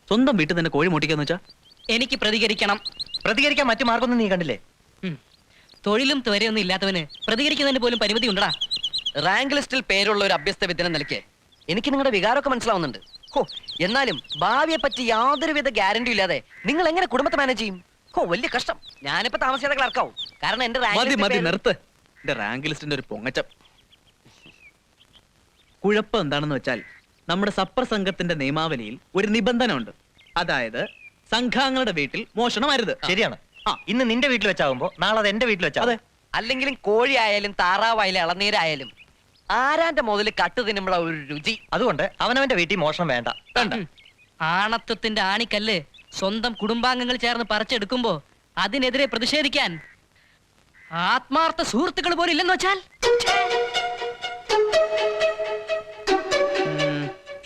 സ്വന്തം വീട്ടിൽ തന്നെ കോഴി മുട്ടിക്കാന്ന് വെച്ചാ? എനിക്ക് പ്രതികരിക്കണം. പ്രതികരിക്കാൻ മറ്റു മാർഗമൊന്നും നീ കണ്ടില്ലേ? തൊഴിലും ത്വരയൊന്നും ഇല്ലാത്തവന് പ്രതികരിക്കുന്നതിന് പോലും പരിമിതി ഉണ്ടടാ. റാങ്ക് ലിസ്റ്റിൽ പേരുള്ള ഒരു അഭ്യസ്ത വിദ്യനെ നിലയ്ക്ക് എനിക്ക് നിങ്ങളുടെ വികാരമൊക്കെ മനസ്സിലാവുന്നുണ്ട്. ഹോ, എന്നാലും ഭാവിയെ പറ്റി യാതൊരുവിധ ഗ്യാരണ്ടി ഇല്ലാതെ നിങ്ങൾ എങ്ങനെ കുടുംബത്തെ മാനേജ് ചെയ്യും? ഹോ, വലിയ കഷ്ടം. ഞാനിപ്പോ താമസിയാതെ ക്ലർക്കാവും. കാരണം എന്റെ മതി നിർത്ത്. എന്റെ റാങ്ക് ലിസ്റ്റിന്റെ ഒരു പൊങ്ങച്ചം. കുഴപ്പം എന്താണെന്ന് വെച്ചാൽ നമ്മുടെ സപ്പർ സംഘത്തിന്റെ നിയമാവലിയിൽ ഒരു നിബന്ധന ഉണ്ട്. അതായത് സംഘാംഗങ്ങളുടെ വീട്ടിൽ മോഷണം അരുത്. ശരിയാണ്. ഇന്ന് നിന്റെ വീട്ടിൽ വെച്ചാകുമ്പോ നാളെ അത് എന്റെ വീട്ടിൽ വെച്ചാ. അതെ. അല്ലെങ്കിലും കോഴി ആയാലും താറാവായാലും ഇളനീരായാലും ആരാന്റെ മുതൽ കട്ട് തിന്നുമ്പോഴ ഒരു രുചി. അതുകൊണ്ട് അവനവന്റെ വീട്ടിൽ മോഷണം വേണ്ട. ആണത്വത്തിന്റെ ആണിക്കല്ല് സ്വന്തം കുടുംബാംഗങ്ങൾ ചേർന്ന് പറിച്ചെടുക്കുമ്പോ അതിനെതിരെ പ്രതിഷേധിക്കാൻ ആത്മാർത്ഥ സുഹൃത്തുക്കൾ പോലും ഇല്ലെന്ന് വെച്ചാൽ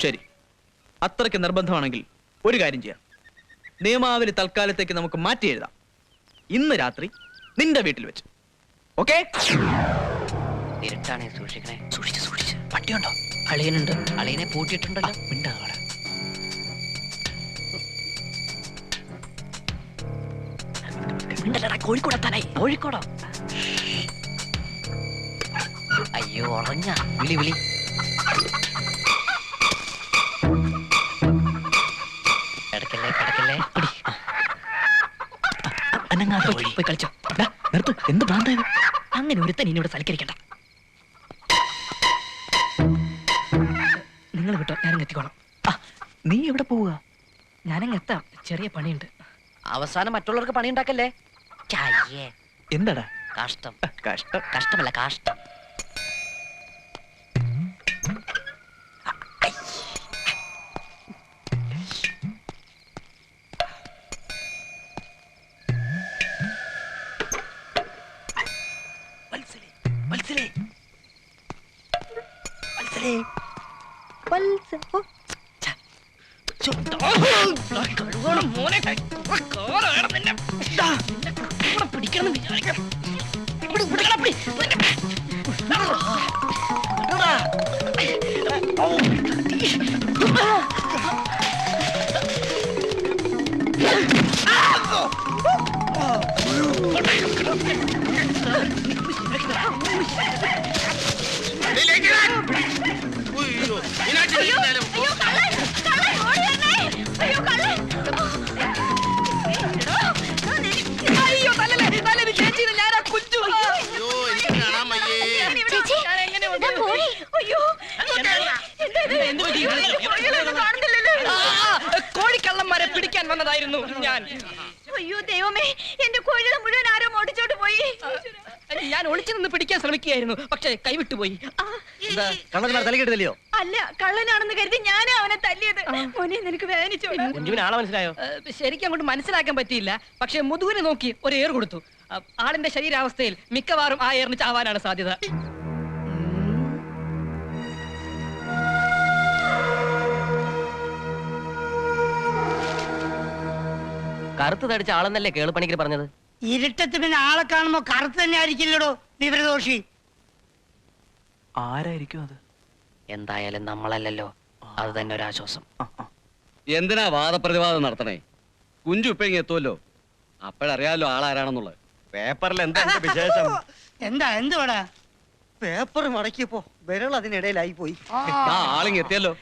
ശരി, അത്രയ്ക്ക് നിർബന്ധമാണെങ്കിൽ ഒരു കാര്യം ചെയ്യാം. നിയമാവലി തൽക്കാലത്തേക്ക് നമുക്ക് മാറ്റി എഴുതാം. ഇന്ന് രാത്രി നിന്റെ വീട്ടിൽ വെച്ച്. ഓക്കേ? ഇരുട്ടാണേ സൂക്ഷിക്കണേ. സൂക്ഷിച്ച്. പട്ടിയുണ്ടോ? അളിയനുണ്ട്. അളിയനെ പൂട്ടിയിട്ടുണ്ടല്ലോ. കോഴിക്കോടോ? അയ്യോ, ഉറങ്ങ. വിളി. കിടക്കല്ലേ. പോയി കളിച്ചോ. നിർത്ത്. എന്ത് ഭ്രാന്തായത്? അങ്ങനെ ഒരുത്തൻ ഇനി ഇവിടെ സൽക്കരിക്കണ്ട. നിങ്ങൾ വിട്ടോ, ഞാനും എത്തിക്കോളാം. നീ എവിടെ പോവുക? ഞാനങ്ങ് എത്താം. ചെറിയ പണിയുണ്ട്. അവസാനം മറ്റുള്ളവർക്ക് പണി ഉണ്ടാക്കല്ലേ. എന്താടാ? കഷ്ടം. കഷ്ടമല്ല, കാഷ്ടം. പിടിക്കണം വിചാരിക്കണം. കോഴിക്കള്ളന്മാരെ പിടിക്കാൻ വന്നതായിരുന്നു ഞാൻ. അയ്യോ ദൈവമേ, എന്റെ കോഴികളെ മുഴുവൻ ആരോ ഓടിച്ചോട്ട് പോയി. ഞാൻ ഒളിച്ചു നിന്ന് പിടിക്കാൻ ശ്രമിക്കുകയായിരുന്നു, പക്ഷെ കൈവിട്ടുപോയി. തലക്കെട്ടില്ലയോ? അല്ല, കള്ളനാണെന്ന് കരുതി ഞാനാ അവനെ തല്ലിയത്. മോനെ, നിനക്ക് വേദനിച്ചോ? ആളെ മനസ്സിലായോ? ശരിക്കും അങ്ങോട്ട് മനസ്സിലാക്കാൻ പറ്റിയില്ല. പക്ഷെ മുതുകിനെ നോക്കി ഒരു ഏർ കൊടുത്തു. ആളിന്റെ ശരീരാവസ്ഥയിൽ മിക്കവാറും ആ ഏറിന് ചാവാനാണ് സാധ്യത. കറുത്ത് തടിച്ച ആളെന്നല്ലേ കേളുപണിക്കർ പറഞ്ഞത്? ഇരുട്ടത്ത് പിന്നെ ആളെ കാണുമ്പോ കറുത്ത് തന്നെ ആയിരിക്കില്ലടോ വിവരദോഷി. ആരായിരിക്കും അത്? എന്തായാലും നമ്മളല്ലല്ലോ, അത് തന്നെ ഒരു ആശ്വാസം. എന്തിനാ വാദപ്രതിവാദം നടത്തണേ? കുഞ്ചു ഇപ്പൊ ഇങ്ങ് എത്തുമല്ലോ, അപ്പോഴറിയാലോ ആളാരാണെന്നുള്ളത്. പേപ്പറിൽ എന്താ വിശേഷം? എന്തുവാടാ? പേപ്പർ മടക്കിയപ്പോ വിരൽ അതിനിടയിലായി പോയി. ആളിങ് എത്തിയല്ലോ.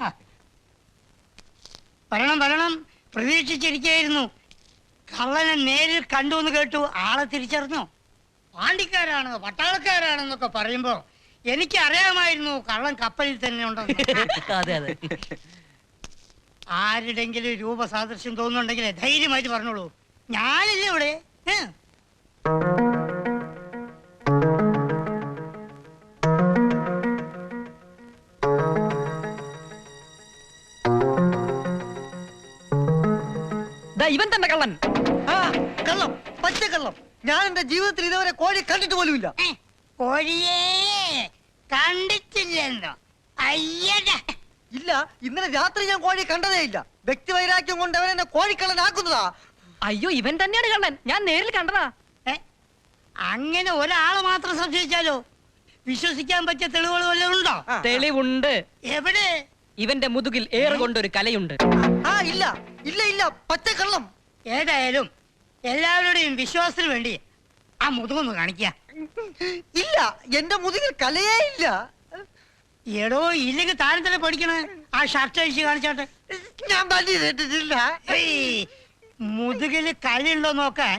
വരണം. പ്രതീക്ഷിച്ചിരിക്കായിരുന്നു. കള്ളനെ നേരിൽ കണ്ടു എന്ന് കേട്ടു. ആളെ തിരിച്ചറിഞ്ഞോ? പാണ്ടിക്കാരാണ്, പട്ടാളക്കാരാണെന്നൊക്കെ പറയുമ്പോ എനിക്ക് അറിയാമായിരുന്നു കള്ളൻ കപ്പലിൽ തന്നെ ഉണ്ടെന്ന്. അതെ. ആരുടെങ്കിലും രൂപസാദൃശ്യം തോന്നുന്നുണ്ടെങ്കിലേ ധൈര്യമായിട്ട് പറഞ്ഞോളൂ, ഞാനില്ലേ ഇവിടെ. ഇവൻ തന്നെ കള്ളൻ. കള്ളം, പച്ചക്കള്ളം. ഞാൻ എന്റെ ജീവിതത്തിൽ ഇതുവരെ കോഴി കണ്ടിട്ട് പോലുമില്ല. കോഴിയേ കണ്ടിട്ടില്ലെന്നോ? അയ്യടാ, ഇല്ല, ഇന്നലെ രാത്രി ഞാൻ കോഴി കണ്ടതേ ഇല്ല. വ്യക്തിവൈരാഗ്യം കൊണ്ട് അവൻ എന്നെ കോഴിക്കള്ളനാക്കുന്നതാ. അയ്യോ, ഇവൻ തന്നെയാണ് കള്ളൻ. ഞാൻ നേരിൽ കണ്ടതാ. അങ്ങനെ ഒരാളെ മാത്രം സംശയിച്ചാലോ? വിശ്വസിക്കാൻ പറ്റിയ തെളിവുകൾ വല്ലതും ഉണ്ടോ? തെളിവുണ്ട്. എവിടെ? ഇവന്റെ മുതുകിൽ ഏറുകൊണ്ടൊരു കലയുണ്ട്. ആ ഇല്ല ഇല്ല ഇല്ല പച്ചക്കള്ളം. ഏതായാലും എല്ലാവരുടെയും വിശ്വാസത്തിന് വേണ്ടി ആ മുതുകൊന്ന് കാണിക്കുക. ഇല്ല എന്റെ മുതുകിൽ കലയേ ഇല്ല. എടോ ഇല്ലെങ്കിൽ താരം തന്നെ പഠിക്കണേ. ആ ഷർട്ട് അഴിച്ച് കാണിച്ചാട്ടെ. ഞാൻ പല്ലി കേട്ടിട്ടില്ല. ഏയ്, മുതുകില് കലയുണ്ടോ നോക്കാൻ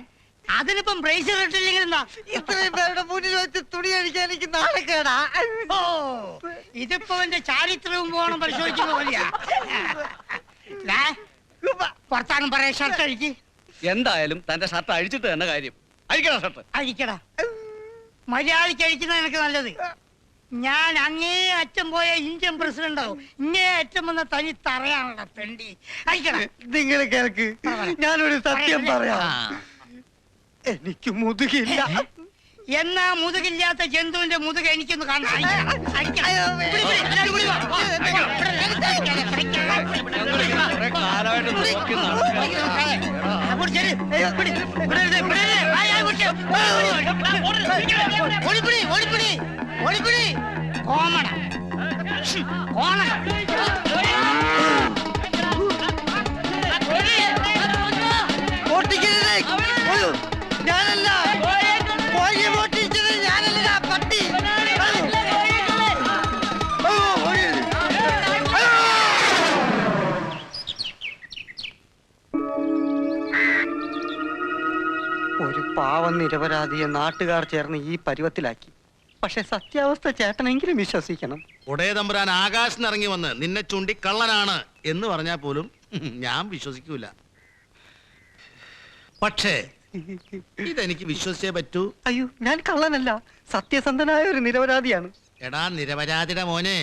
അതിനിപ്പം ബ്രേസ് ഇട്ടില്ലെങ്കിൽ എന്താ? ഇത്രയും പേരുടെ മുന്നിൽ വെച്ച് തുണി അടിക്കാൻ എനിക്ക് നാണക്കേടാ. ഓ ഇതിപ്പോ എന്റെ ചാരിത്രവും പോകണം പരിശോധിക്കുന്ന പോലെയാ. പുറത്താനും പറയാ ഷർട്ട് അഴിക്ക്. എന്തായാലും തന്റെ ഷർട്ട് അഴിച്ചിട്ട് തന്നെ കാര്യം. അഴിക്കടാ ഷർട്ട്. അഴിക്കടാ. മര്യാദയ്ക്ക് അഴിക്കുന്ന എനിക്ക് നല്ലത്. ഞാൻ അങ്ങേ അറ്റം പോയ ഇന്ത്യൻ പ്രസിഡന്റ് ആവും. ഇങ്ങേ അറ്റം വന്ന തനി തറയാണല്ലോ പെണ്ടി. അഴിക്കടാ. നിങ്ങൾ കേൾക്ക്, ഞാനൊരു സത്യം പറയാം. എനിക്ക് മുതുകില്ല. എന്നാ മുതുകില്ലാത്ത ജന്തുവിന്റെ മുതുക എനിക്കൊന്ന് കാണാം. കുറെ കാലമായിട്ട് നോക്കി കോമണ കോണ ഓട്ടിക്കരുത്. ഞാനല്ല കോഴിയെ ഓട്ടിച്ചത്, ഞാനല്ല പട്ടി. ഒരു പാവം നിരപരാധിയെ നാട്ടുകാർ ചേർന്ന് ഈ പരുവത്തിലാക്കി. പക്ഷെ സത്യാവസ്ഥ ചേട്ടനെങ്കിലും വിശ്വസിക്കണം. ഉടയ തമ്പുരാൻ ആകാശത്ത് ഇറങ്ങി വന്ന് നിന്നെ ചൂണ്ടി കള്ളനാണ് എന്ന് പറഞ്ഞാൽ പോലും ഞാൻ വിശ്വസിക്കൂല. പക്ഷേ ഇതെനിക്ക് വിശ്വസിച്ചേ പറ്റൂ. അയ്യോ ഞാൻ കള്ളനല്ല, സത്യസന്ധനായ ഒരു നിരപരാധിയാണ്. എടാ നിരപരാധിയുടെ മോനെ,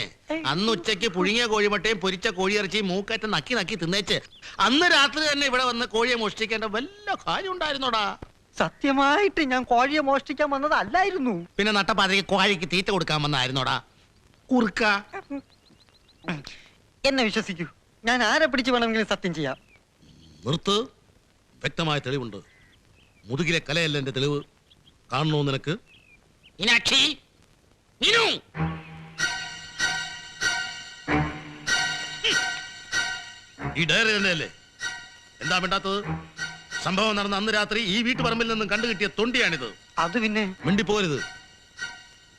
അന്ന് ഉച്ചയ്ക്ക് പുഴുങ്ങിയ കോഴിമുട്ടയും പൊരിച്ച കോഴിയിറച്ചിയും മൂക്കറ്റം നക്കി നക്കി തിന്നേച്ച് അന്ന് രാത്രി തന്നെ ഇവിടെ വന്ന് കോഴിയെ മോഷ്ടിക്കേണ്ട വല്ല കാര്യം ഉണ്ടായിരുന്നോടാ? സത്യമായിട്ട് ഞാൻ കോഴിയെ മോഷ്ടിക്കാൻ വന്നതല്ലായിരുന്നു. പിന്നെ നട്ടപ്പാതിക്ക് കോഴിക്ക് തീറ്റ കൊടുക്കാൻ വന്നായിരുന്നോടാ കുറുക്ക? എന്നെ വിശ്വസിക്കൂ, ഞാൻ ആരെ പിടിച്ചു വേണമെങ്കിലും സത്യം ചെയ്യാം. നിർത്ത്. വ്യക്തമായ തെളിവുണ്ട്. മുതുകിലെ കലയല്ല എന്റെ തെളിവ്. കാണണോ നിനക്ക്? മീനാക്ഷി, മീനു. ഈ ഡയറി തന്നെയല്ലേ? എന്താ വേണ്ടാത്തത്? സംഭവം നടന്ന അന്ന് രാത്രി ഈ വീട്ടുപറമ്പിൽ നിന്നും കണ്ടുകിട്ടിയ തൊണ്ടിയാണിത്. അത് പിന്നെ മിണ്ടിപ്പോരുത്.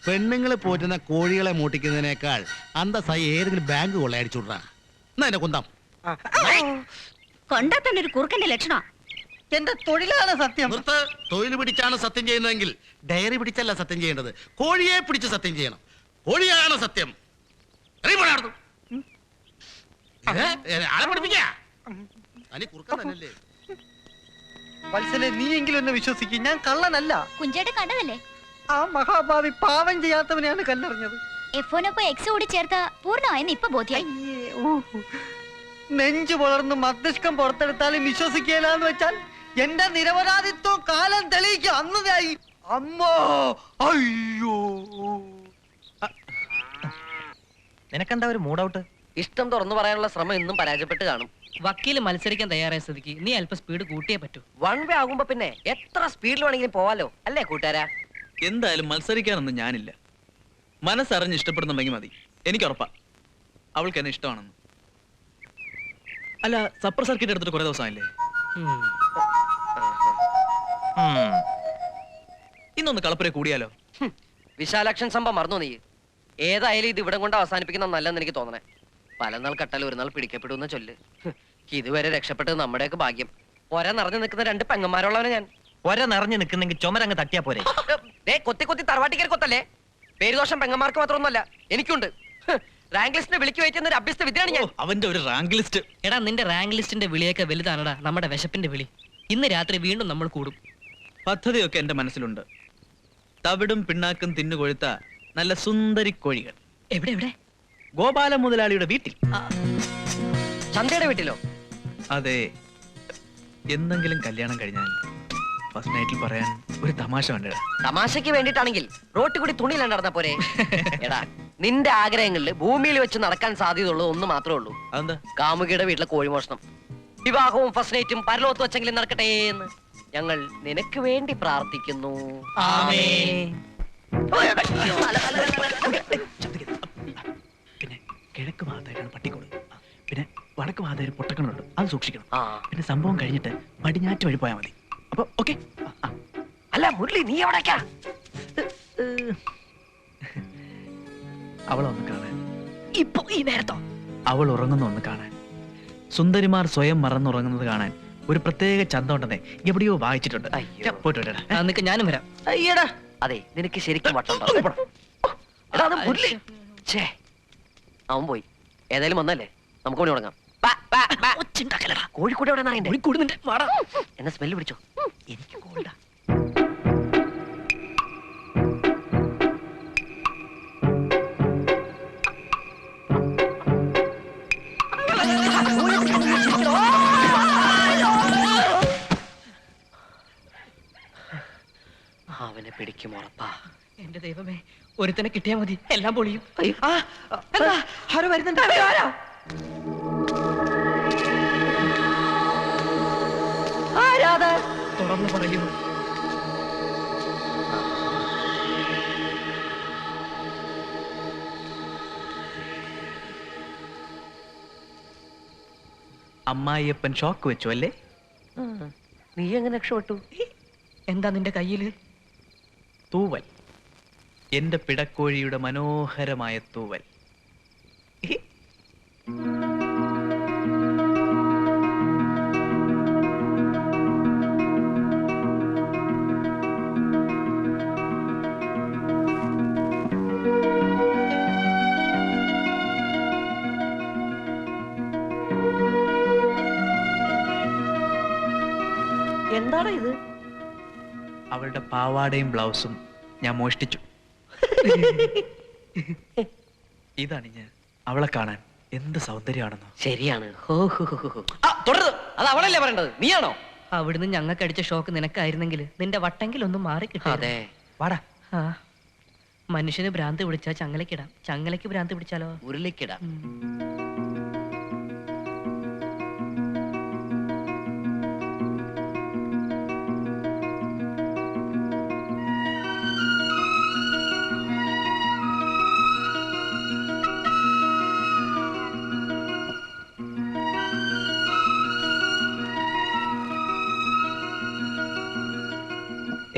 പെണ്ണുങ്ങളെ പോറ്റുന്ന കോഴികളെ മൂട്ടിക്കുന്നതിനേക്കാൾ അന്തസ്സായി ഏതെങ്കിലും ബാങ്ക് കൊള്ളയടിച്ചുവിടാ. എന്നാ എന്നെ കുന്തം. കൊണ്ടാ തന്നെ ഒരു കുറുക്കന്റെ ലക്ഷണം. എന്റെ തൊഴിലാണ് സത്യം. നിർത്ത്. തൊഴിൽ പിടിച്ചാണ് സത്യം ചെയ്യുന്നതെങ്കിൽ ഡയറി പിടിച്ചല്ല സത്യം ചെയ്യേണ്ടത്, കോഴിയെ പിടിച്ച് സത്യം ചെയ്യണം. കോഴിയാണ് സത്യം. ആളെ പഠിപ്പിക്കാ. തനി കുറുക്കൻ തന്നെയല്ലേ? വത്സലെ, നീയെങ്കിലും എന്നെ വിശ്വസിക്കും, ഞാൻ കള്ളനല്ല. കുഞ്ചേട്ടൻ കണ്ടതല്ലേ? ആ മഹാഭാവി പാവം ചെയ്യാത്തവനെയാണ് കല്ലെറിഞ്ഞത്. എഫോനൊപ്പം എക്സ് കൂടി ചേർത്ത പൂർണ്ണമായെന്ന് ഇപ്പൊ ബോധ്യായി. നെഞ്ചു വളർന്ന് മസ്തിഷ്കം പുറത്തെടുത്താലും വിശ്വസിക്കുകയില്ലെന്ന് വെച്ചാൽ എന്റെ നിരപരാധിത്വം കാലം തെളിയിക്കും. അന്നതായി അമ്മോ. അയ്യോ, നിനക്കെന്താ ഒരു മൂഡൌട്ട്? ഇഷ്ടം തുറന്നു പറയാനുള്ള ശ്രമം ഇന്നും പരാജയപ്പെട്ട് കാണും. വക്കീല് മത്സരിക്കാൻ തയ്യാറായ സ്ഥിതിക്ക് നീ അല്പം സ്പീഡ് കൂട്ടിയേ പറ്റൂ. വൺ വേ ആകുമ്പോ പിന്നെ എത്ര സ്പീഡിൽ വേണമെങ്കിലും പോവാലോ, അല്ലേ കൂട്ടുകാരാ? എന്തായാലും മത്സരിക്കാനൊന്നും ഞാനില്ല. മനസ്സറിഞ്ഞ് ഇഷ്ടപ്പെടുന്നുണ്ടെങ്കിൽ മതി. എനിക്ക് ഉറപ്പാ അവൾക്ക് എന്നെ ഇഷ്ടമാണെന്ന്. അല്ല, സപ്പർ സർക്കിറ്റ് എടുത്തിട്ട് കുറെ ദിവസമായില്ലേ? ഇന്നൊന്ന് കളപ്പുര കൂടിയാലോ? വിശാലാക്ഷൻ സംഭവം മറന്നു നീ. ഏതായാലും ഇത് ഇവിടെ കൊണ്ട് അവസാനിപ്പിക്കുന്ന നല്ലെന്ന് എനിക്ക് തോന്നണേ. പല നാൾ കട്ടാൽ ഒരു നാൾ പിടിക്കപ്പെടുന്ന ചൊല്ല്. ഇതുവരെ രക്ഷപ്പെട്ടത് നമ്മുടെയൊക്കെ ഭാഗ്യം. ഒര നിറഞ്ഞു നിൽക്കുന്ന രണ്ട് പെങ്ങന്മാരുള്ളവനെ ഞാൻ. ഒര നിറഞ്ഞു നിൽക്കുന്നെങ്കിൽ ചുമരങ്ങ് തട്ടിയാ പോരെ? കൊത്തി കൊത്തി തറവാട്ടിക്കൽ കൊത്തല്ലേ? പേരുദോഷം പെങ്ങന്മാർക്ക് മാത്രമൊന്നുമല്ല, എനിക്കുണ്ട്. റാങ്ക് ലിസ്റ്റിനെ വിളിച്ചു വയ്ക്കുന്ന ഒരു അഭ്യസ്ത വിദ്യയാണ് ഞാൻ. അവന്റെ ഒരു റാങ്ക് ലിസ്റ്റ്. എടാ, നിന്റെ റാങ്ക് ലിസ്റ്റിന്റെ വിളിയൊക്കെ വലുതാണടാ നമ്മുടെ വിശപ്പിന്റെ വിളി. ഇന്ന് രാത്രി വീണ്ടും നമ്മൾ കൂടും. പദ്ധതിയൊക്കെ എന്റെ മനസ്സിലുണ്ട്. തവിടും പിണ്ണാക്കും തിന്നുകൊഴുത്ത നല്ല സുന്ദരി കോഴികൾ. എവിടെ എവിടെ? ഗോപാല മുതലാളിയുടെ വീട്ടിൽ. ചന്തയുടെ വീട്ടിലോ? അതെ. എന്തെങ്കിലും കല്യാണം കഴിഞ്ഞാൽ ഫസ്റ്റ് നൈറ്റിൽ പറയാൻ ഒരു തമാശ വേണ്ട. തമാശക്ക് വേണ്ടിട്ടാണെങ്കിൽ റോട്ടിൽ കൂടി തുണിയില്ല നടന്ന പോരെ? എടാ, നിന്റെ ആഗ്രഹങ്ങളിൽ ഭൂമിയിൽ വെച്ച് നടക്കാൻ സാധ്യതയുള്ളത് ഒന്ന് മാത്രമേ ഉള്ളൂ. അതെന്താ? കാമുകിയുടെ വീട്ടിലെ കോഴിമോഷണം. വിവാഹവും ഫസ്റ്റ് നൈറ്റും പരലോകത്ത് വെച്ചെങ്കിലും നടക്കട്ടെ എന്ന് ഞങ്ങൾ നിനക്ക് വേണ്ടി പ്രാർത്ഥിക്കുന്നു. പിന്നെ കിഴക്ക് ഭാഗത്തായിട്ടാണ് പട്ടിക്കൂട്. പിന്നെ വടക്ക് ഭാഗത്ത് ഒരു പൊട്ടക്കിണറുണ്ട്, അത് സൂക്ഷിക്കണം. ആ പിന്നെ സംഭവം കഴിഞ്ഞിട്ട് പടിഞ്ഞാറ്റ് വഴി പോയാൽ മതി. അപ്പൊ ഓക്കെ. അല്ല മുരളി, നീ എവിടേക്കാ? അവളൊന്ന് കാണാൻ. ഇപ്പൊ ഈ നേരത്തോ? അവൾ ഉറങ്ങുന്ന ഒന്ന് കാണാൻ. സുന്ദരിമാർ സ്വയം മറന്നുറങ്ങുന്നത് കാണാൻ ഒരു പ്രത്യേക ചന്തം ഉണ്ടെന്നേ എവിടെയോ വായിച്ചിട്ടുണ്ട്. അയ്യോ. പോയിട്ട് വരാടാ. നിനക്ക് ഞാനും വരാം. അയ്യടാ, അതെ നിനക്ക് ശരിക്കും വട്ടുണ്ടോ? എടാ, അത് മുരളി. ഛേ, അവൻ പോയി. ഏതായാലും വന്നല്ലേ, നമുക്ക് പണി തുടങ്ങാം. കോഴിക്കോട് എവിടെ വാടാ. എന്നെ സ്മെല്ല് പിടിച്ചോ? എനിക്ക് കോൾഡാ. അവനെ പിടിക്കും ഉറപ്പാ. എന്റെ ദൈവമേ, ഒരുത്തനെ കിട്ടിയാ മതി, എല്ലാം പൊളിയും. ആരോ വരുന്നുണ്ട്. തുറന്നു പറയൂ. അമ്മായിയപ്പൻ ഷോക്ക് വെച്ചു അല്ലേ? നീ എങ്ങനെ രക്ഷപ്പെട്ടു? എന്താ നിന്റെ കയ്യില്? തൂവൽ. എന്റെ പിടക്കോഴിയുടെ മനോഹരമായ തൂവൽ. എന്താണ് ഇത്? അവളുടെ പാവാടയും ബ്ലൗസും ഞാൻ മോഷ്ടിച്ചു. ഇതാണ് ഞാൻ. അവളെ കാണാൻ എന്ത് സൗന്ദര്യമാണെന്നോ. ശരിയാണ്. തുടരുത്, അത് അവളല്ലേ പറയേണ്ടത്, നീയാണോ? അവിടുന്ന് ഞങ്ങൾക്ക് അടിച്ച ഷോക്ക് നിനക്കായിരുന്നെങ്കിൽ നിന്റെ വട്ടെങ്കിലൊന്നും മാറി കിട്ടും. അതെ. വാടാ. മനുഷ്യന് ഭ്രാന്ത് പിടിച്ചാൽ ചങ്ങലക്കിടാം, ചങ്ങലയ്ക്ക് ഭ്രാന്ത് പിടിച്ചാലോ ഉരുളിക്കിടാം.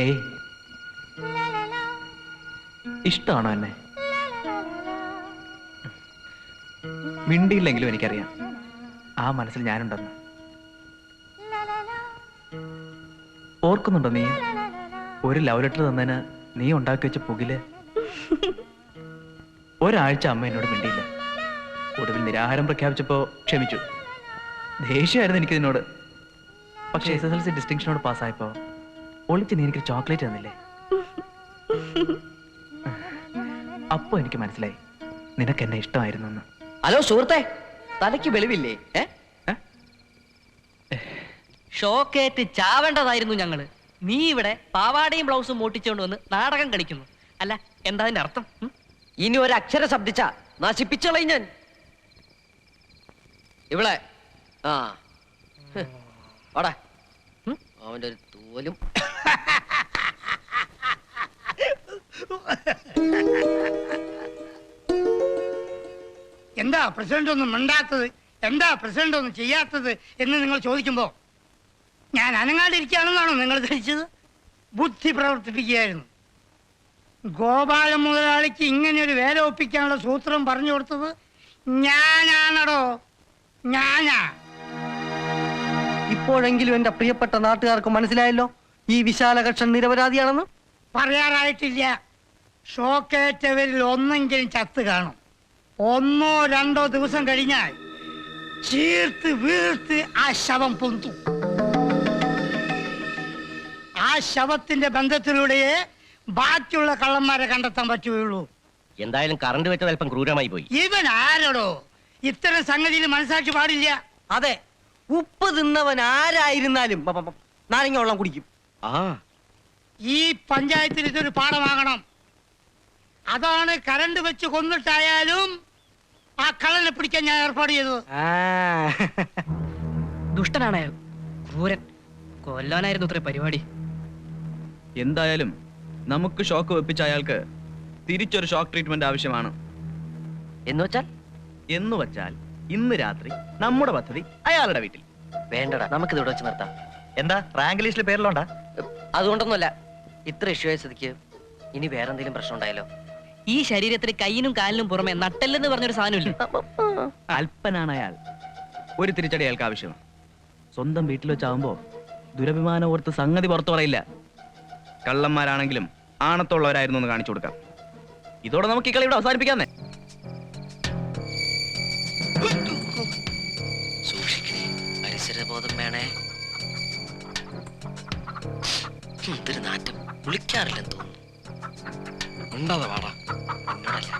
ഏയ്, ഇഷ്ടമാണോ എന്നെ? മിണ്ടിയില്ലെങ്കിലും എനിക്കറിയാം ആ മനസ്സിൽ ഞാനുണ്ടെന്ന്. ഓർക്കുന്നുണ്ടോ നീ ഒരു ലവ് ലെറ്റർ തന്നതിന് നീ ഉണ്ടാക്കി വെച്ച പുകില്? ഒരാഴ്ച അമ്മ എന്നോട് മിണ്ടിയില്ല. ഒടുവിൽ നിരാഹാരം പ്രഖ്യാപിച്ചപ്പോ ക്ഷമിച്ചു. ദേഷ്യമായിരുന്നു എനിക്ക് നിന്നോട്. പക്ഷേ SSLC ഡിസ്റ്റിങ്ഷനോട് പാസ്സായപ്പോ ഒളിച്ച് നീ എനിക്ക് ചോക്ലേറ്റ് തന്നില്ലേ? അപ്പൊ എനിക്ക് മനസ്സിലായി നിനക്ക് എന്നെ ഇഷ്ടമായിരുന്നു എന്ന്. ഹലോ സുഹൃത്തെ, തലയ്ക്ക് വെളിവില്ലേ? ഷോക്കേറ്റ് ചാവേണ്ടതായിരുന്നു ഞങ്ങള്. നീ ഇവിടെ പാവാടയും ബ്ലൗസും മോട്ടിച്ചുകൊണ്ട് വന്ന് നാടകം കളിക്കുന്നു. അല്ല, എന്താ അതിന്റെ അർത്ഥം? ഇനി ഒരു അക്ഷരം ശബ്ദിച്ച നശിപ്പിച്ചളയും ഞാൻ. ഇവളെ വാടാ, അവന്റെ ഒരു തോലും. എന്താ പ്രസിഡന്റ് ഒന്നും മിണ്ടാത്തത്, എന്താ പ്രസിഡന്റ് ഒന്നും ചെയ്യാത്തത് എന്ന് നിങ്ങൾ ചോദിക്കുമ്പോ ഞാൻ അനങ്ങാണ്ടിരിക്കുകയാണെന്നാണോ നിങ്ങൾ ധരിച്ചത്? ബുദ്ധി പ്രവർത്തിപ്പിക്കുകയായിരുന്നു. ഗോപാലൻ മുതലാളിക്ക് ഇങ്ങനെ ഒരു വേല ഒപ്പിക്കാനുള്ള സൂത്രം പറഞ്ഞു കൊടുത്തത് ഞാനാണടോ, ഞാനാ. ഇപ്പോഴെങ്കിലും എന്റെ പ്രിയപ്പെട്ട നാട്ടുകാർക്ക് മനസ്സിലായല്ലോ ഈ വിശാലകൃഷ്ണൻ നിരപരാധിയാണെന്ന്. പറയാറായിട്ടില്ല. ഷോക്കേറ്റവരിൽ ഒന്നെങ്കിലും ചത്ത് കാണും. 1 or 2 ദിവസം കഴിഞ്ഞാൽ ചീർത്ത് വീർത്ത് ആ ശവം പൊന്തും. ആ ശവത്തിന്റെ ബന്ധത്തിലൂടെയേ ബാക്കിയുള്ള കള്ളന്മാരെ കണ്ടെത്താൻ പറ്റുകയുള്ളൂ. എന്തായാലും കറണ്ട് വെച്ചത് അല്പം ക്രൂരമായി പോയി. ഇവൻ ആരോടോ ഇത്തരം സംഗതിയിൽ മനസ്സാക്ഷി പാടില്ല. അതെ, ഉപ്പ് തിന്നവൻ ആരായിരുന്നാലും നാരങ്ങ വെള്ളം കുടിക്കും. ഈ പഞ്ചായത്തിൽ ഇതൊരു പാഠമാകണം. അതാണ് കറണ്ട് വെച്ച് കൊന്നിട്ടായാലും ആ കള്ളനെ പിടിക്കാൻ ഞാൻ ഏർപ്പാട് ചെയ്തത്. ദുഷ്ടനാണ് അയാൾ, ക്രൂരൻ. കൊല്ലാനായിരുന്നു ഇത്ര പരിപാടി. എന്തായാലും നമുക്ക് ഷോക്ക് വെപ്പിച്ച അയാൾക്ക് തിരിച്ചൊരു ഷോക്ക് ട്രീറ്റ്മെന്റ് ആവശ്യമാണ്. എന്ന് വെച്ചാൽ എന്ന് വച്ചാൽ ഇന്ന് രാത്രി നമ്മുടെ പദ്ധതി അയാളുടെ വീട്ടിൽ. വേണ്ടടാ, നമുക്കിത് ഇവിടെ വെച്ച് നിർത്താം. എന്താ റാങ്ക് ലിസ്റ്റിൽ പേരിലുണ്ടാ? അതുകൊണ്ടൊന്നുമല്ല, ഇത്ര ഇഷ്യൂ ആയ സ്ഥിതിക്ക് ഇനി വേറെ എന്തെങ്കിലും പ്രശ്നം ഉണ്ടായാലോ? ഈ ശരീരത്തിന് കൈയിനും കാലിനും പുറമെ നട്ടെല്ലെന്ന് പറഞ്ഞൊരു സാധനമില്ല. അല്പനാണ് അയാൾ. ഒരു തിരിച്ചടി അയാൾക്ക് ആവശ്യമാണ്. സ്വന്തം വീട്ടിൽ വെച്ചാവുമ്പോ ദുരഭിമാനം ഓർത്ത് സംഗതി പുറത്തു പറയില്ല. കള്ളന്മാരാണെങ്കിലും ആണത്തുള്ളവരായിരുന്നു എന്ന് കാണിച്ചു കൊടുക്കാം. ഇതോടെ നമുക്ക് ഈ കളി ഇവിടെ അവസാനിപ്പിക്കാന്നേ. സൂക്ഷിക്കണേ, പരിസരബോധം വേണേ. എന്തൊരു നാറ്റം, കുളിക്കാറില്ലെന്ന് തോന്നുന്നു. ഉണ്ടാതെ വാടാ, എന്നോടല്ല.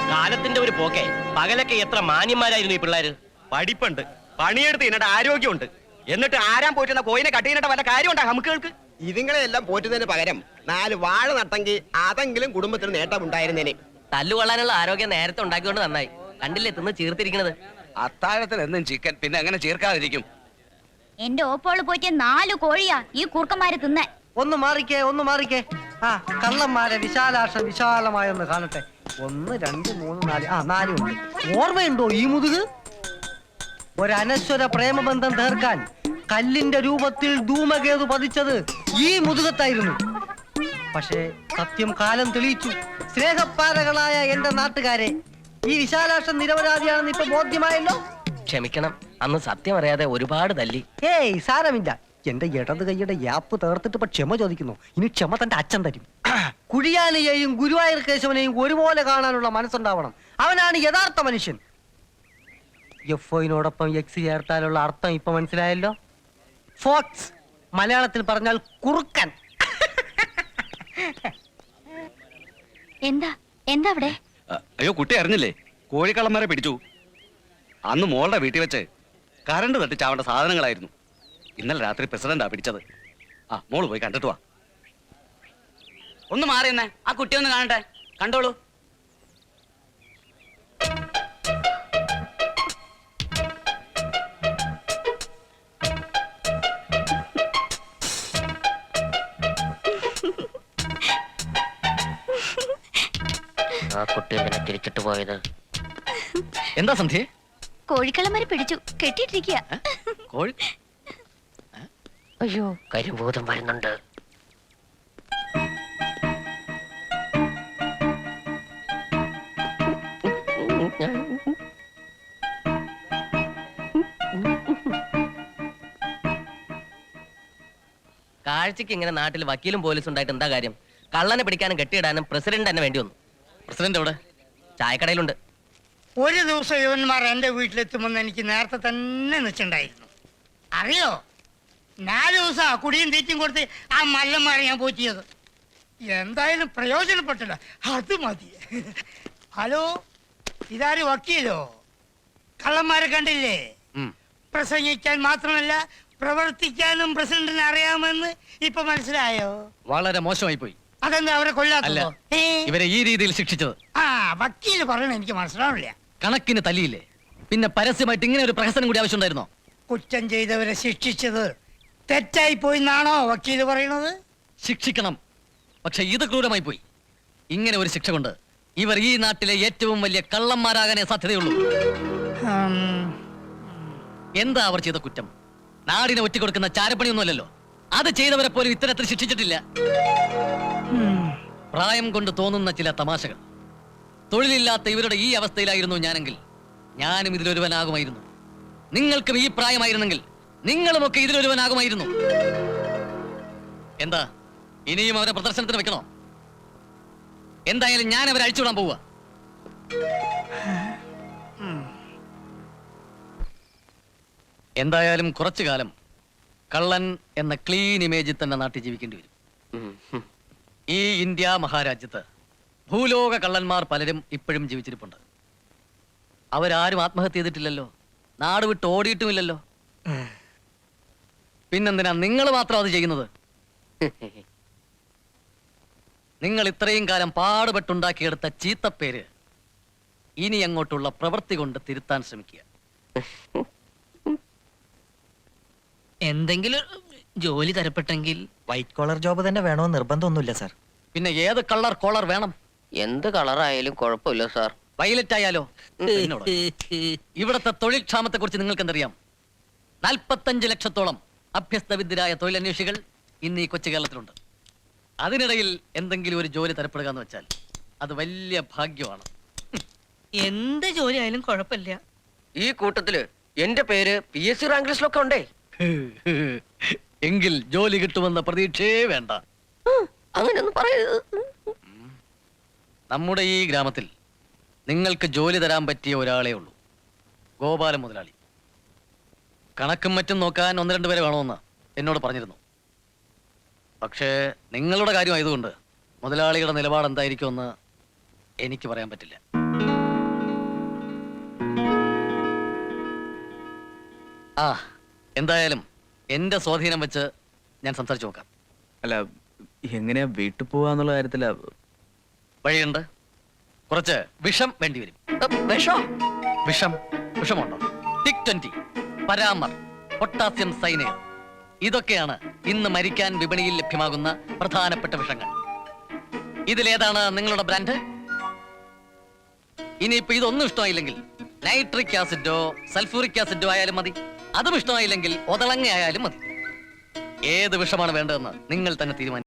കാലത്തിന്റെ ഒരു പോക്കെ. പകലൊക്കെ എത്ര മാന്യന്മാരായിരുന്നു ഈ പിള്ളേര്. പഠിപ്പുണ്ട്, പണിയെടുത്ത് ഇതിനോട് ആരോഗ്യമുണ്ട്. എന്നിട്ട് ആരാൻ പോറ്റുന്ന കോയിനെ കട്ടിയിട്ട് വല്ല കാര്യമുണ്ടാ നമുക്കുകൾക്ക്? ഇതുങ്ങളെല്ലാം പോറ്റുന്നതിന് പകരം 4 വാഴ നട്ടെങ്കിൽ അതെങ്കിലും കുടുംബത്തിന് നേട്ടമുണ്ടായിരുന്നേനെ. തല്ലുകൊള്ളാനുള്ള ആരോഗ്യം നേരത്തെ ഉണ്ടാക്കിക്കൊണ്ട് നന്നായി. കണ്ടില്ലേ തിന്ന് ചീർത്തിരിക്കണത്. അത്താഴത്തിന് എന്നും ചിക്കൻ, പിന്നെ അങ്ങനെ ചീർക്കാതിരിക്കും. എന്റെ ഓപ്പോള് പോയിട്ട് 4 കോഴിയാ ഈ കൂർക്കന്മാര് തിന്നെ. ഒന്ന് മാറിക്കേ. ആ കള്ളന്മാരെ വിശാലമായൊന്ന് കാണട്ടെ. 1 2 3 4. 4 ഉണ്ട്. ഓർമ്മയുണ്ടോ ഈ മുതുക്? ഒരനശ്വര പ്രേമബന്ധം തീർക്കാൻ കല്ലിന്റെ രൂപത്തിൽ ധൂമകേതു പതിച്ചത് ഈ മുതുകത്തായിരുന്നു. പക്ഷേ സത്യം കാലം തെളിയിച്ചു. സ്നേഹപ്പാരകളായ എന്റെ നാട്ടുകാരെ, ഈ വിശാലാക്ഷൻ നിരപരാധിയാണെന്ന് ഇപ്പൊ ബോധ്യമായല്ലോ. ക്ഷമിക്കണം, അന്ന് സത്യം അറിയാതെ ഒരുപാട് തല്ലി. ഏയ് സാരമില്ല. എന്റെ ഇടത് കൈയുടെ യാപ്പ് തേർത്തിട്ട് ഇപ്പൊ ക്ഷമ ചോദിക്കുന്നു. ഇനി ക്ഷമ തന്റെ അച്ഛൻ തരും. കുഴിയാനയെയും ഗുരുവായൂർ കേശവനെയും ഒരുപോലെ കാണാനുള്ള മനസ്സുണ്ടാവണം. അവനാണ് യഥാർത്ഥ മനുഷ്യൻ. എഫ്ഒയിനോടൊപ്പം എക്സ് ചേർത്താലുള്ള അർത്ഥം ഇപ്പൊ മനസ്സിലായല്ലോ. ഫോക്സ്, മലയാളത്തിൽ പറഞ്ഞാൽ കുറുക്കൻ. എന്താ അവിടെ? അയ്യോ, കുട്ടി അറിഞ്ഞില്ലേ? കോഴിക്കള്ളന്മാരെ പിടിച്ചു. അന്ന് മോളുടെ വീട്ടിൽ വെച്ച് കറണ്ട് തട്ടി ചാവേണ്ട സാധനങ്ങളായിരുന്നു. ഇന്നലെ രാത്രി പ്രസിഡന്റാ പിടിച്ചത്. മോള് പോയി കണ്ടിട്ട് വാ. ഒന്ന് മാറിയെന്നേ, ആ കുട്ടി ഒന്ന് കാണട്ടെ. കണ്ടോളൂ. ആ കുട്ടി എന്തിനാ തിരിച്ചിട്ട് പോയത്? എന്താ സന്ധ്യ? കോഴിക്കള്ളന്മാര് പിടിച്ചു, കെട്ടിയിട്ടിരിക്കുക. കോഴി അയ്യോ, കരിഭൂതം വരുന്നുണ്ട്. കാഴ്ചക്ക് ഇങ്ങനെ നാട്ടിൽ വക്കീലും പോലീസും ഉണ്ടായിട്ട് എന്താ കാര്യം? കള്ളനെ പിടിക്കാനും കെട്ടിയിടാനും പ്രസിഡന്റ് തന്നെ വേണ്ടി വന്നു. പ്രസിഡന്റ് എവിടെ? ചായക്കടയിലുണ്ട്. ഒരു ദിവസം ഇവന്മാർ എന്റെ വീട്ടിലെത്തുമെന്ന് എനിക്ക് നേരത്തെ തന്നെ നിശ്ചയുണ്ടായിരുന്നു. അറിയോ, 4 ദിവസം കുടിയും തീറ്റും കൊടുത്ത് ആ മല്ലന്മാരെ ഞാൻ പോറ്റിയത്. എന്തായാലും പ്രയോജനപ്പെട്ടില്ല, അത് മതി. ഹലോ, ഇതാര് വക്കീലോ? കള്ളന്മാരെ കണ്ടില്ലേ? പ്രസംഗിക്കാൻ മാത്രമല്ല പ്രവർത്തിക്കാനും പ്രസിഡന്റിന് അറിയാമെന്ന് ഇപ്പൊ മനസ്സിലായോ? വളരെ മോശമായി പോയി. അതെന്താ അവരെ കൊല്ലാത്തോ? ഇവരെ ഈ രീതിയിൽ ശിക്ഷിച്ചത് ആ വക്കീല് പറയണ എനിക്ക് മനസ്സിലാവില്ല. കണക്കിന് തല്ലിയില്ലേ? പിന്നെ പരസ്യമായിട്ട് ഇങ്ങനെ ഒരു പ്രഹസനം കൂടി ആവശ്യമുണ്ടായിരുന്നോ? കുറ്റം ചെയ്തവരെ ശിക്ഷിച്ചത് തെറ്റായി പോയി എന്നാണോ വക്കീല് പറയണത്? ശിക്ഷിക്കണം, പക്ഷെ ഇത് ക്രൂരമായി പോയി. ഇങ്ങനെ ഒരു ശിക്ഷ കൊണ്ട് ഇവർ ഈ നാട്ടിലെ ഏറ്റവും വലിയ കള്ളന്മാരാകാനേ സാധ്യതയുള്ളൂ. എന്താ അവർ ചെയ്ത കുറ്റം? നാടിനെ ഒറ്റിക്കൊടുക്കുന്ന ചാരപ്പണിയൊന്നുമല്ലല്ലോ. അത് ചെയ്തവരെ പോലും ഇത്തരത്തിൽ ശിക്ഷിച്ചിട്ടില്ല. പ്രായം കൊണ്ട് തോന്നുന്ന ചില തമാശകൾ. തൊഴിലില്ലാത്ത ഇവരുടെ ഈ അവസ്ഥയിലായിരുന്നു ഞാനെങ്കിൽ ഞാനും ഇതിലൊരുവനാകുമായിരുന്നു. നിങ്ങൾക്കും ഈ പ്രായമായിരുന്നെങ്കിൽ നിങ്ങളുമൊക്കെ ഇതിലൊരുവനാകുമായിരുന്നു. എന്താ ഇനിയും അവരെ പ്രദർശനത്തിന് വെക്കണോ? എന്തായാലും ഞാൻ അവരെ അഴിച്ചുവിടാൻ പോവുക. എന്തായാലും കുറച്ചു കാലം കള്ളൻ എന്ന ക്ലീൻ ഇമേജിൽ തന്നെ നാട്ടിൽ ജീവിക്കേണ്ടി വരും. ഈ ഇന്ത്യ മഹാരാജ്യത്ത് ഭൂലോക കള്ളന്മാർ പലരും ഇപ്പോഴും ജീവിച്ചിരിപ്പുണ്ട്. അവരാരും ആത്മഹത്യ ചെയ്തിട്ടില്ലല്ലോ, നാട് വിട്ട് ഓടിയിട്ടുമില്ലല്ലോ. പിന്നെന്തിനാ നിങ്ങൾ മാത്രം അത് ചെയ്യുന്നത്? നിങ്ങൾ ഇത്രയും കാലം പാടുപെട്ടുണ്ടാക്കിയെടുത്ത ചീത്തപ്പേര് ഇനി അങ്ങോട്ടുള്ള പ്രവൃത്തി കൊണ്ട് തിരുത്താൻ ശ്രമിക്കുക. എന്തെങ്കിലും ജോലി തരപ്പെട്ടെങ്കിൽ വൈറ്റ് കോളർ ജോബ് തന്നെ വേണമെന്ന് നിർബന്ധമൊന്നുമില്ല സാർ. പിന്നെ ഏത് കളർ കോളർ വേണം? എന്ത് കളറായാലും കുഴപ്പമില്ല സാർ. വയലറ്റ് ആയാലോ? എന്നോട്. ഇവിടത്തെ തൊഴിൽ ക്ഷാമത്തെ കുറിച്ച് നിങ്ങൾക്ക് എന്തറിയാം? 45 ലക്ഷത്തോളം അഭ്യസ്തവിദ്യരായ തൊഴിലന്വേഷികൾ ഇന്ന് ഈ കൊച്ചു കേരളത്തിലുണ്ട്. അതിനിടയിൽ എന്തെങ്കിലും ഒരു ജോലി തരപ്പെടുക എന്ന് വെച്ചാൽ അത് വലിയ ഭാഗ്യമാണ്. എന്ത് ജോലി ആയാലും കുഴപ്പമില്ല. ഈ കൂട്ടത്തില് എന്റെ പേര് PSC റാങ്ക് ലിസ്റ്റിലൊക്കെ ഉണ്ടേ. എങ്കിൽ ജോലി കിട്ടുമെന്ന പ്രതീക്ഷയെ വേണ്ട. അങ്ങനെയൊന്നും പറയരുത്. നമ്മുടെ ഈ ഗ്രാമത്തിൽ നിങ്ങൾക്ക് ജോലി തരാൻ പറ്റിയ ഒരാളേ ഉള്ളൂ, ഗോപാലൻ മുതലാളി. കണക്കും മറ്റും നോക്കാൻ 1-2 പേരെ വേണമെന്ന് എന്നോട് പറഞ്ഞിരുന്നു. പക്ഷേ നിങ്ങളുടെ കാര്യമായതുകൊണ്ട് മുതലാളിയുടെ നിലപാട് എന്തായിരിക്കുമെന്ന് എനിക്ക് പറയാൻ പറ്റില്ല. ആ എന്തായാലും എന്റെ സ്വാധീനം വെച്ച് ഞാൻ സംസാരിച്ചു നോക്കാം. അല്ല, എങ്ങനെയാ വീട്ടിൽ പോവാന്നുള്ള കാര്യത്തില വഴിയുണ്ട്. കുറച്ച് വിഷം വേണ്ടി വരും. വിഷമുണ്ടോ? ടിക്-20, പരാമർ, പൊട്ടാസ്യം സൈനൈഡ്, ഇതൊക്കെയാണ് ഇന്ന് മരിക്കാൻ വിപണിയിൽ ലഭ്യമാകുന്ന പ്രധാനപ്പെട്ട വിഷങ്ങൾ. ഇതിലേതാണ് നിങ്ങളുടെ ബ്രാൻഡ്? ഇനിയിപ്പോ ഇതൊന്നും ഇഷ്ടമായില്ലെങ്കിൽ നൈട്രിക് ആസിഡോ സൾഫൂറിക് ആസിഡോ ആയാലും മതി. അതും ഇഷ്ടമായില്ലെങ്കിൽ ഒതളങ്ങ ആയാലും മതി. ഏത് വിഷമാണ് വേണ്ടതെന്ന് നിങ്ങൾ തന്നെ തീരുമാനിക്കും.